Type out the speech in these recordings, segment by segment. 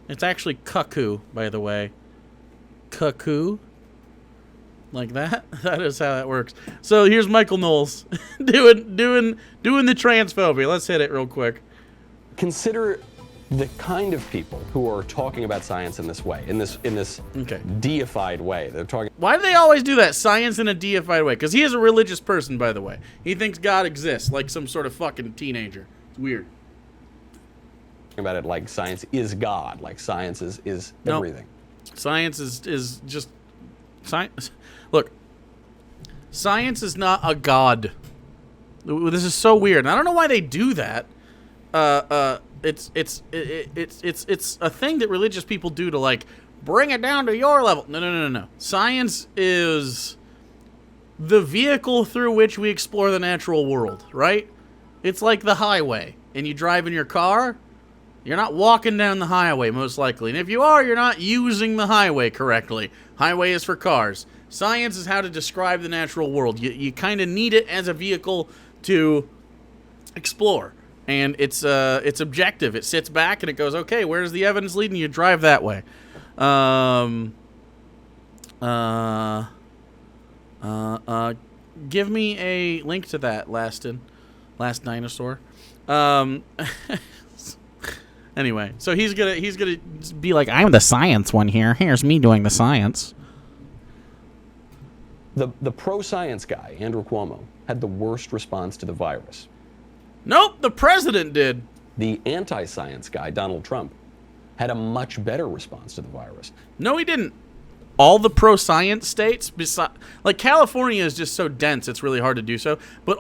It's actually cuckoo, by the way. Cuckoo. Like that. That is how that works. So here's Michael Knowles doing the transphobia. Let's hit it real quick. Consider the kind of people who are talking about science in this way, in this Okay. deified way. They're talking. Why do they always do that? Science in a deified way. Because he is a religious person, by the way. He thinks God exists, like some sort of fucking teenager. It's weird. About it like science is God, like science is everything. Science is just science. Look, science is not a god. This is so weird. And I don't know why they do that. It's a thing that religious people do to like bring it down to your level. No. Science is the vehicle through which we explore the natural world, right? It's like the highway, and you drive in your car. You're not walking down the highway, most likely. And if you are, you're not using the highway correctly. Highway is for cars. Science is how to describe the natural world. You kind of need it as a vehicle to explore. And it's objective. It sits back and it goes, okay, where's the evidence leading? You drive that way. Give me a link to that, Last Dinosaur. Anyway, so he's gonna be like, I'm the science one here. Here's me doing the science. The pro-science guy, Andrew Cuomo, had the worst response to the virus. Nope, the president did. The anti-science guy, Donald Trump, had a much better response to the virus. No, he didn't. All the pro-science states, like California is just so dense, it's really hard to do so. But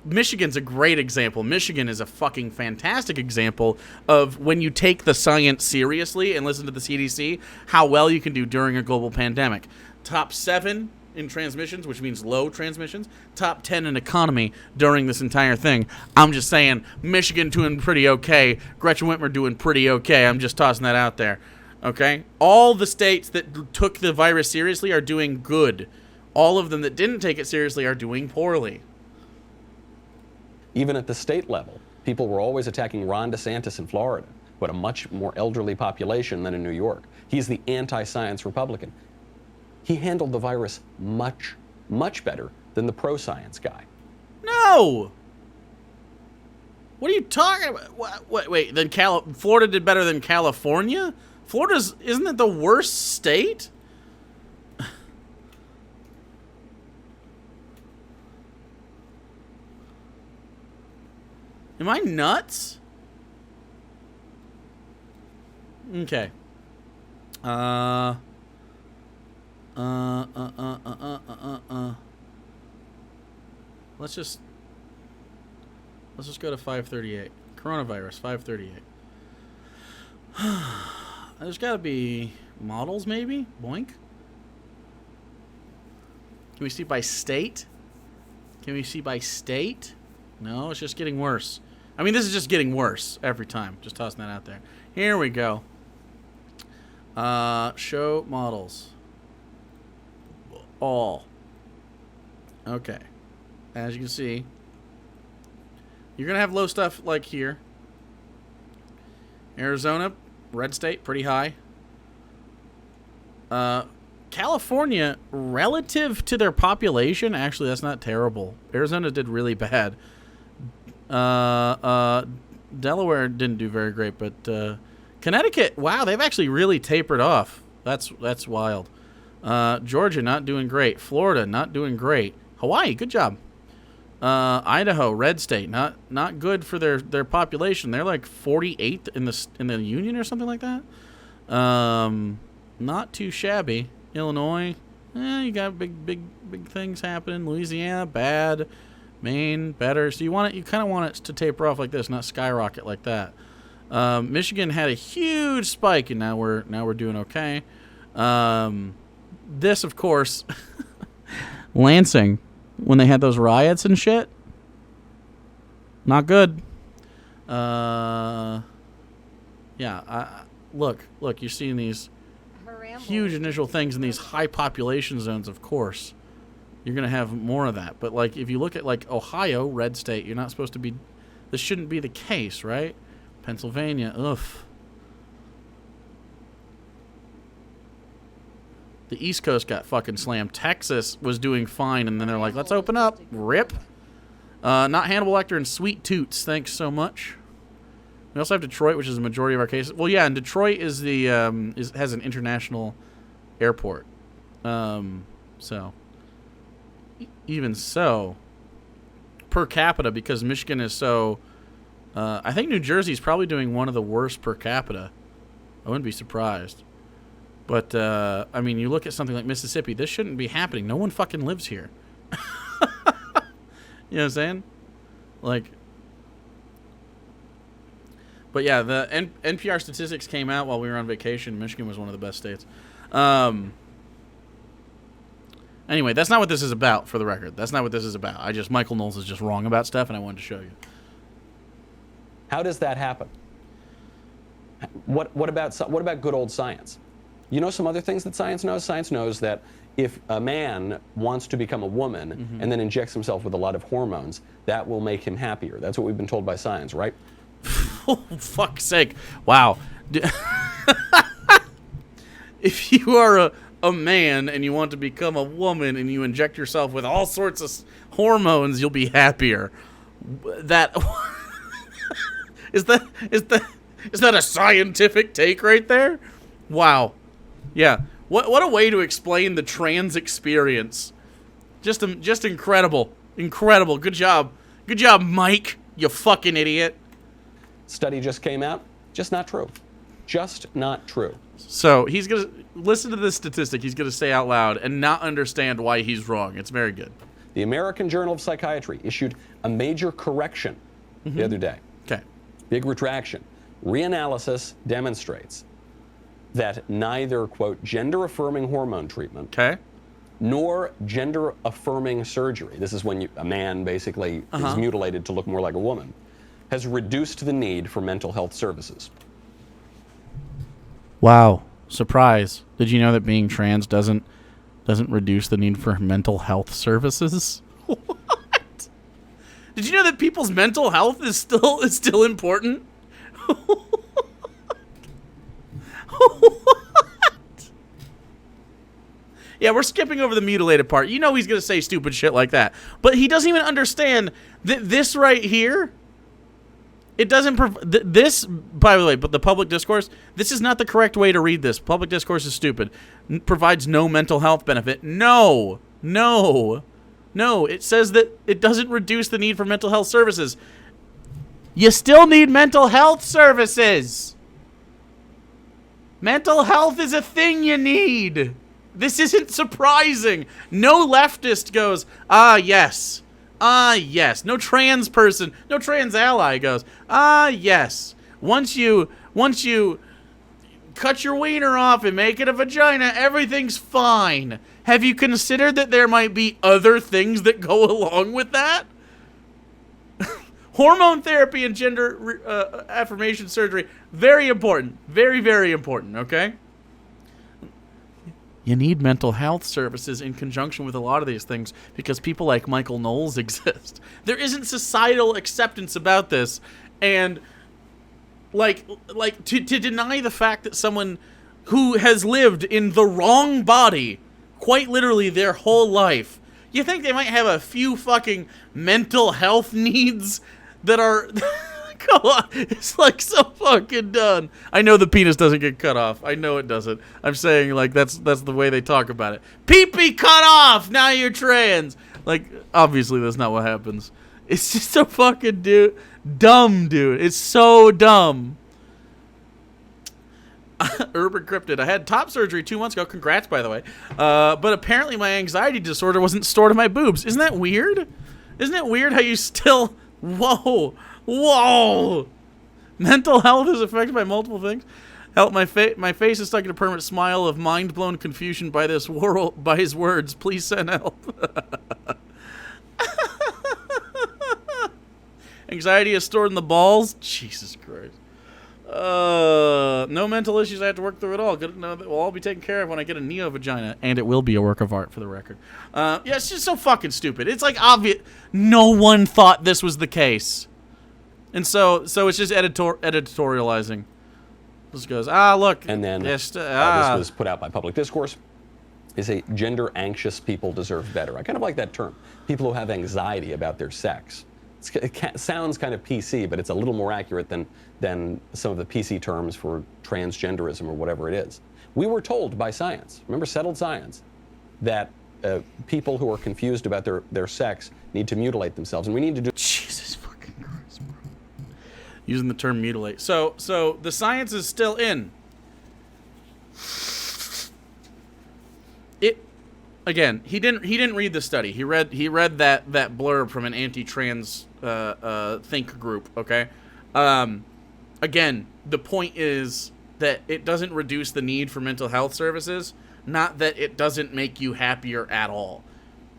Michigan's a great example. Michigan is a fucking fantastic example of when you take the science seriously and listen to the CDC, how well you can do during a global pandemic. Top 7 in transmissions, which means low transmissions. Top 10 in economy during this entire thing. I'm just saying, Michigan doing pretty okay. Gretchen Whitmer doing pretty okay. I'm just tossing that out there. Okay? All the states that took the virus seriously are doing good. All of them that didn't take it seriously are doing poorly. Even at the state level, people were always attacking Ron DeSantis in Florida, who had a much more elderly population than in New York. He's the anti-science Republican. He handled the virus much, much better than the pro-science guy. No! What are you talking about? Wait, then Florida did better than California? Isn't it the worst state? Am I nuts? Okay. Let's just go to 538. Coronavirus, 538. There's got to be models, maybe? Boink. Can we see by state? No, it's just getting worse. I mean, this is just getting worse every time. Just tossing that out there. Here we go. Show models. All. Okay. As you can see, you're going to have low stuff like here. Arizona, red state, pretty high. California, relative to their population, actually, that's not terrible. Arizona did really bad. Delaware didn't do very great, but Connecticut, wow, they've actually really tapered off. That's wild. Georgia, not doing great. Florida, not doing great. Hawaii, good job. Idaho, red state, not good for their population. They're like 48th in the union or something like that. Not too shabby. Illinois, you got big things happening. Louisiana, bad. Maine, better. So you kind of want it to taper off like this, not skyrocket like that. Michigan had a huge spike, and now we're doing okay. This, of course, Lansing, when they had those riots and shit, not good. Look, you're seeing these huge initial things in these high population zones, of course. You're going to have more of that. But, like, if you look at, like, Ohio, red state, you're not supposed to be... This shouldn't be the case, right? Pennsylvania, ugh. The East Coast got fucking slammed. Texas was doing fine, and then they're like, let's open up. Rip. Not Hannibal Lecter and Sweet Toots. Thanks so much. We also have Detroit, which is the majority of our cases. Well, yeah, and Detroit is the has an international airport. So even so, per capita, because Michigan is so, I think New Jersey's probably doing one of the worst per capita. I wouldn't be surprised. But I mean, you look at something like Mississippi. This shouldn't be happening. No one fucking lives here. You know what I'm saying? Like. But yeah, the NPR statistics came out while we were on vacation. Michigan was one of the best states. Anyway, that's not what this is about, for the record. That's not what this is about. Michael Knowles is just wrong about stuff, and I wanted to show you. How does that happen? What about good old science? You know some other things that science knows? Science knows that if a man wants to become a woman and then injects himself with a lot of hormones, that will make him happier. That's what we've been told by science, right? Oh, fuck's sake. Wow. If you are a man and you want to become a woman and you inject yourself with all sorts of hormones, you'll be happier. That is that a scientific take right there? Wow. Yeah. What a way to explain the trans experience. Just incredible. Incredible. Good job. Good job, Mike, you fucking idiot. Study just came out. Just not true. Just not true. So he's going to listen to this statistic. He's going to say out loud and not understand why he's wrong. It's very good. The American Journal of Psychiatry issued a major correction the other day. Okay. Big retraction. Reanalysis demonstrates that neither, quote, gender-affirming hormone treatment nor gender-affirming surgery, this is when a man basically is mutilated to look more like a woman, has reduced the need for mental health services. Wow. Surprise. Did you know that being trans doesn't reduce the need for mental health services? What? Did you know that people's mental health is still important? What? Yeah, we're skipping over the mutilated part. You know he's going to say stupid shit like that. But he doesn't even understand that this right here, it doesn't this, by the way, but the public discourse, this is not the correct way to read this. Public discourse is stupid. Provides no mental health benefit. No. It says that it doesn't reduce the need for mental health services. You still need mental health services. Mental health is a thing you need. This isn't surprising. No leftist goes, yes. Yes. No trans person, no trans ally goes, yes. Once you cut your wiener off and make it a vagina, everything's fine. Have you considered that there might be other things that go along with that? Hormone therapy and gender affirmation surgery, very important. Very, very important, okay? You need mental health services in conjunction with a lot of these things because people like Michael Knowles exist. There isn't societal acceptance about this. And like to deny the fact that someone who has lived in the wrong body quite literally their whole life, you think they might have a few fucking mental health needs that are... Come on. It's like so fucking done. I know the penis doesn't get cut off. I know it doesn't. I'm saying, like, that's the way they talk about it. Pee-pee cut off! Now you're trans! Like, obviously that's not what happens. It's just so fucking dumb, dude. It's so dumb. Urban Cryptid. I had top surgery 2 months ago. Congrats, by the way. But apparently my anxiety disorder wasn't stored in my boobs. Isn't that weird? Isn't it weird how you still... Whoa! Mental health is affected by multiple things. Help, my face is stuck in a permanent smile of mind-blown confusion by his words. Please send help. Anxiety is stored in the balls. Jesus Christ. No mental issues I have to work through at all. Good to know that will all be taken care of when I get a neo vagina, and it will be a work of art, for the record. Yeah, it's just so fucking stupid. It's like obvious. No one thought this was the case, and so it's just editorializing. This goes, look, and then this was put out by Public Discourse. They say gender anxious people deserve better. I kind of like that term. People who have anxiety about their sex. It sounds kind of PC, but it's a little more accurate than some of the PC terms for transgenderism or whatever it is. We were told by science, remember settled science, that people who are confused about their sex need to mutilate themselves, and we need to do... Jesus fucking Christ, bro. Using the term mutilate. So the science is still in. Again, he didn't read the study. He read that blurb from an anti-trans think group. Okay. Again, the point is that it doesn't reduce the need for mental health services. Not that it doesn't make you happier at all.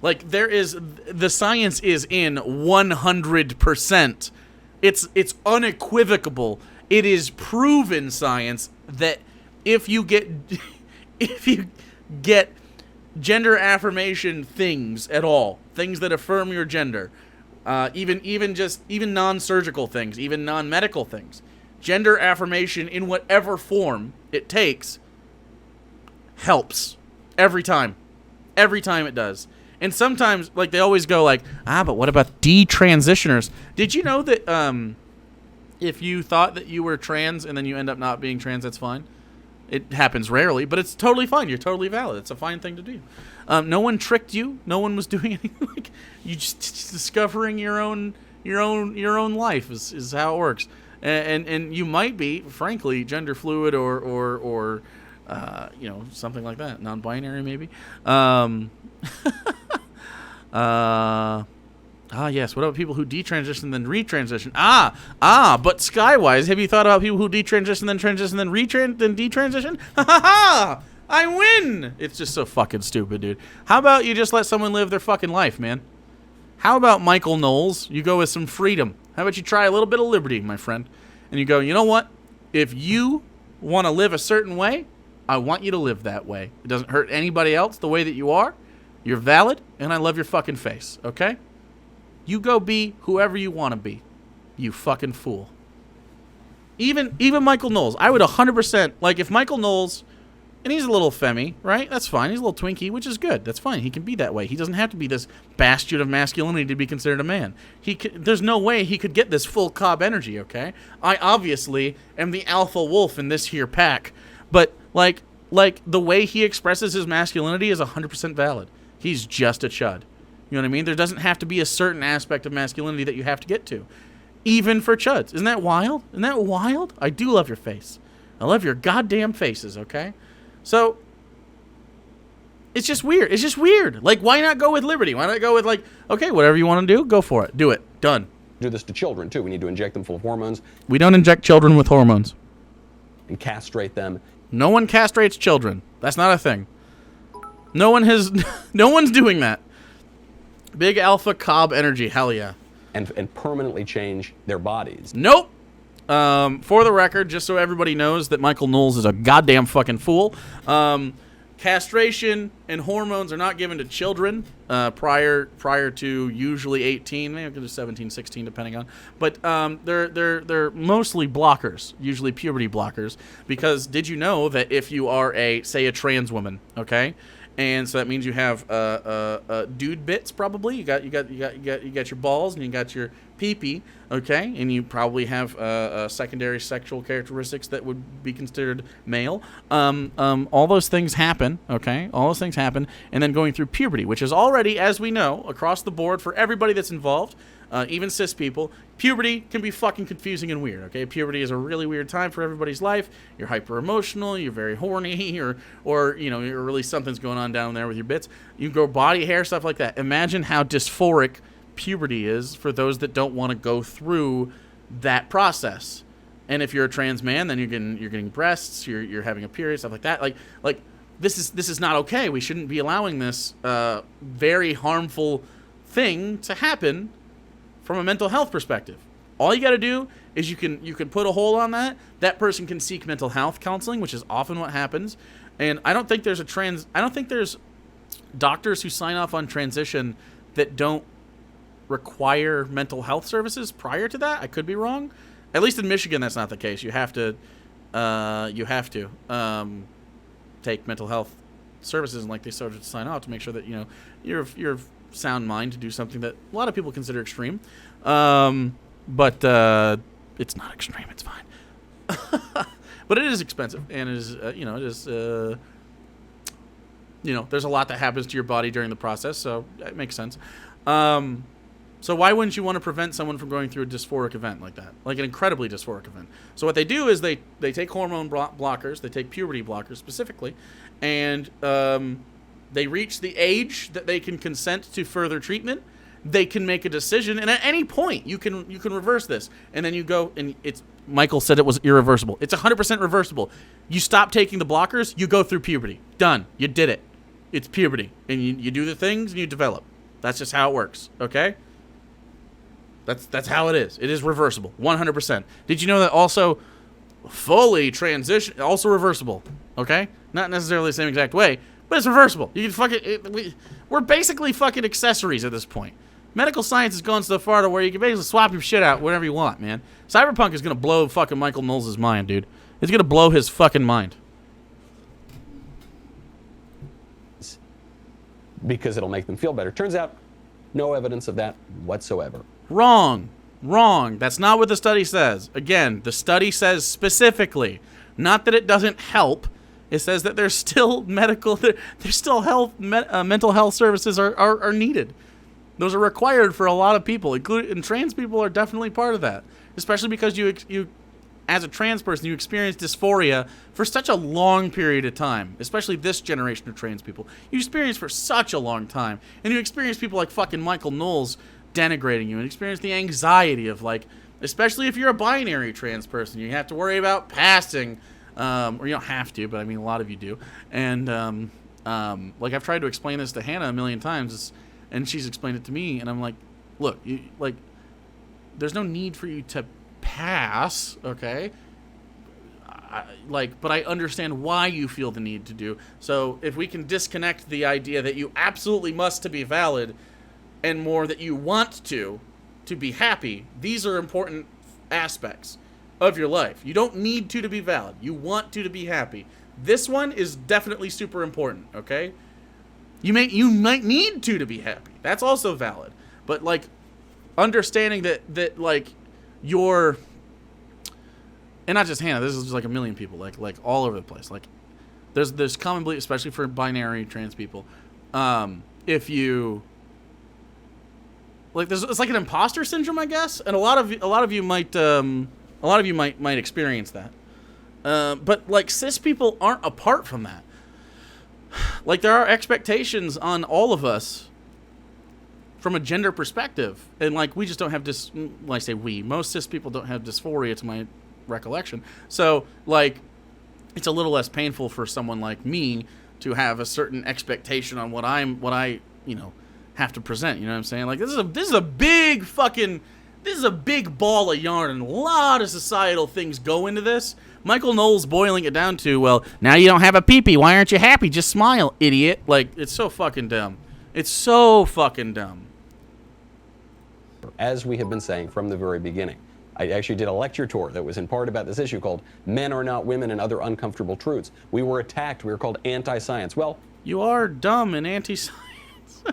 Like the science is in 100%. It's unequivocal. It is proven science that if you get gender affirmation things at all, things that affirm your gender, even non-surgical things, even non-medical things, gender affirmation in whatever form it takes helps every time it does. And sometimes, like, they always go like, but what about detransitioners? Did you know that if you thought that you were trans and then you end up not being trans, that's fine? It happens rarely, but it's totally fine. You're totally valid. It's a fine thing to do. No one tricked you. No one was doing anything. Like, you just discovering your own life is how it works. And you might be, frankly, gender fluid or something like that, non-binary maybe. Yes. What about people who detransition then retransition? But Skywise, have you thought about people who detransition then transition then then detransition? Ha ha ha! I win! It's just so fucking stupid, dude. How about you just let someone live their fucking life, man? How about Michael Knowles? You go with some freedom. How about you try a little bit of liberty, my friend? And you go, you know what? If you want to live a certain way, I want you to live that way. It doesn't hurt anybody else the way that you are. You're valid, and I love your fucking face, okay? You go be whoever you want to be. You fucking fool. Even Michael Knowles, I would 100%, like, if Michael Knowles, and he's a little femmy, right? That's fine. He's a little twinkie, which is good. That's fine. He can be that way. He doesn't have to be this bastion of masculinity to be considered a man. There's no way he could get this full Cobb energy, okay? I obviously am the alpha wolf in this here pack, but, like the way he expresses his masculinity is 100% valid. He's just a chud. You know what I mean? There doesn't have to be a certain aspect of masculinity that you have to get to. Even for chuds. Isn't that wild? Isn't that wild? I do love your face. I love your goddamn faces, okay? So, it's just weird. It's just weird. Like, why not go with liberty? Why not go with, like, okay, whatever you want to do, go for it. Do it. Done. Do this to children, too. We need to inject them full of hormones. We don't inject children with hormones. And castrate them. No one castrates children. That's not a thing. No one's doing that. Big alpha Cobb energy, hell yeah. And permanently change their bodies. Nope. For the record, just so everybody knows that Michael Knowles is a goddamn fucking fool, castration and hormones are not given to children prior to usually 18, maybe it 17, 16, depending on. But they're mostly blockers, usually puberty blockers, because did you know that if you are say a trans woman, okay? And so that means you have dude bits probably. You got your balls and you got your pee-pee, okay? And you probably have secondary sexual characteristics that would be considered male. All those things happen, okay? All those things happen, and then going through puberty, which is already, as we know, across the board for everybody that's involved, even cis people, puberty can be fucking confusing and weird, okay? Puberty is a really weird time for everybody's life. You're hyper emotional, you're very horny, or you know, you're really something's going on down there with your bits. You grow body hair, stuff like that. Imagine how dysphoric puberty is for those that don't want to go through that process. And if you're a trans man, then you're getting breasts, you're having a period, stuff like that. Like this is not okay. We shouldn't be allowing this very harmful thing to happen from a mental health perspective. All you got to do is you can put a hold on that. That person can seek mental health counseling, which is often what happens. And I don't think there's doctors who sign off on transition that don't require mental health services prior to that. I could be wrong. At least in Michigan, that's not the case. You have to take mental health services, and like they sort of sign off to make sure that you're of sound mind to do something that a lot of people consider extreme, but it's not extreme. It's fine, but it is expensive, and it is there's a lot that happens to your body during the process, so it makes sense. So why wouldn't you want to prevent someone from going through a dysphoric event like that, like an incredibly dysphoric event? So what they do is they take hormone blockers, they take puberty blockers specifically, and they reach the age that they can consent to further treatment. They can make a decision, and at any point you can reverse this, and then you go, and it's Michael said it was irreversible. It's 100% reversible. You stop taking the blockers, you go through puberty. Done. You did it. It's puberty, and you do the things and you develop. That's just how it works. Okay. That's how it is. It is reversible, 100%. Did you know that also fully transition, also reversible? Okay, not necessarily the same exact way, but it's reversible. You can we're basically fucking accessories at this point. Medical science has gone so far to where you can basically swap your shit out whenever you want, man. Cyberpunk is gonna blow fucking Michael Knowles' mind, dude. It's gonna blow his fucking mind. Because it'll make them feel better. Turns out, no evidence of that whatsoever. Wrong. That's not what the study says. Again, the study says specifically, not that it doesn't help. It says that there's still mental health services are needed. Those are required for a lot of people, and trans people are definitely part of that. Especially because you as a trans person, you experience dysphoria for such a long period of time, especially this generation of trans people. You experience for such a long time, and you experience people like fucking Michael Knowles denigrating you, and experience the anxiety of, like, especially if you're a binary trans person, you have to worry about passing, or you don't have to, but I mean a lot of you do. And like, I've tried to explain this to Hannah a million times, and she's explained it to me, and I'm like, look, there's no need for you to pass, okay? But I understand why you feel the need to do. So if we can disconnect the idea that you absolutely must to be valid, and more that you want to be happy, these are important aspects of your life. You don't need to be valid. You want to be happy. This one is definitely super important, okay? You might need to be happy. That's also valid. But, like, understanding that like, you're, and not just Hannah, this is just like a million people, like all over the place. Like, there's common belief, especially for binary trans people, if you, like, it's like an imposter syndrome, I guess, and a lot of you might experience that. But, like, cis people aren't apart from that. Like, there are expectations on all of us from a gender perspective, and, like, we just don't have when I say we, most cis people don't have dysphoria to my recollection. So, like, it's a little less painful for someone like me to have a certain expectation on what I have to present. You know what I'm saying? Like, this is a big ball of yarn, and a lot of societal things go into this. Michael Knowles boiling it down to, well, now you don't have a pee-pee. Why aren't you happy? Just smile, idiot. Like, it's so fucking dumb. It's so fucking dumb. As we have been saying from the very beginning, I actually did a lecture tour that was in part about this issue called Men Are Not Women and Other Uncomfortable Truths. We were attacked. We were called anti-science. Well, you are dumb and anti-science.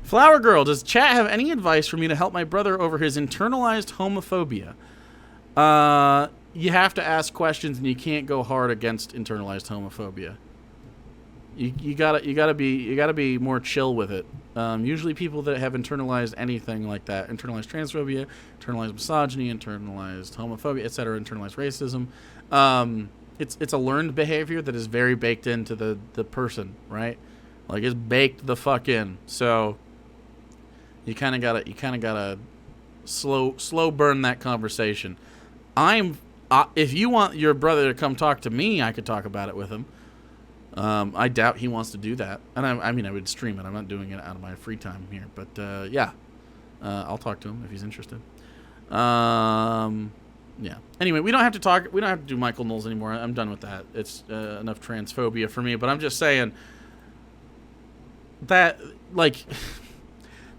Flower Girl, does chat have any advice for me to help my brother over his internalized homophobia? You have to ask questions, and you can't go hard against internalized homophobia. You gotta be more chill with it. Usually people that have internalized anything like that, internalized transphobia, internalized misogyny, internalized homophobia, etc., internalized racism, it's a learned behavior that is very baked into the person, right? Like, it's baked the fuck in. So you kind of gotta slow burn that conversation. If you want your brother to come talk to me, I could talk about it with him. I doubt he wants to do that. And I mean, I would stream it. I'm not doing it out of my free time here. But, yeah. I'll talk to him if he's interested. Yeah. Anyway, we don't have to do Michael Knowles anymore. I'm done with that. It's enough transphobia for me. But I'm just saying that, like,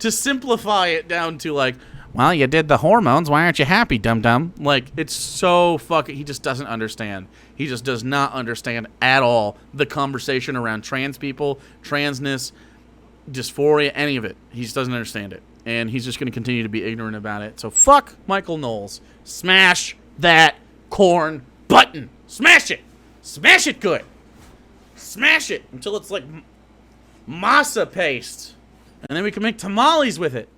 to simplify it down to, like, Well, you did the hormones. Why aren't you happy, dum-dum? Like, it's so fucking... He just doesn't understand. He just does not understand at all the conversation around trans people, transness, dysphoria, any of it. He just doesn't understand it. And he's just going to continue to be ignorant about it. So fuck Michael Knowles. Smash that corn button. Smash it. Smash it good. Smash it until it's like masa paste. And then we can make tamales with it.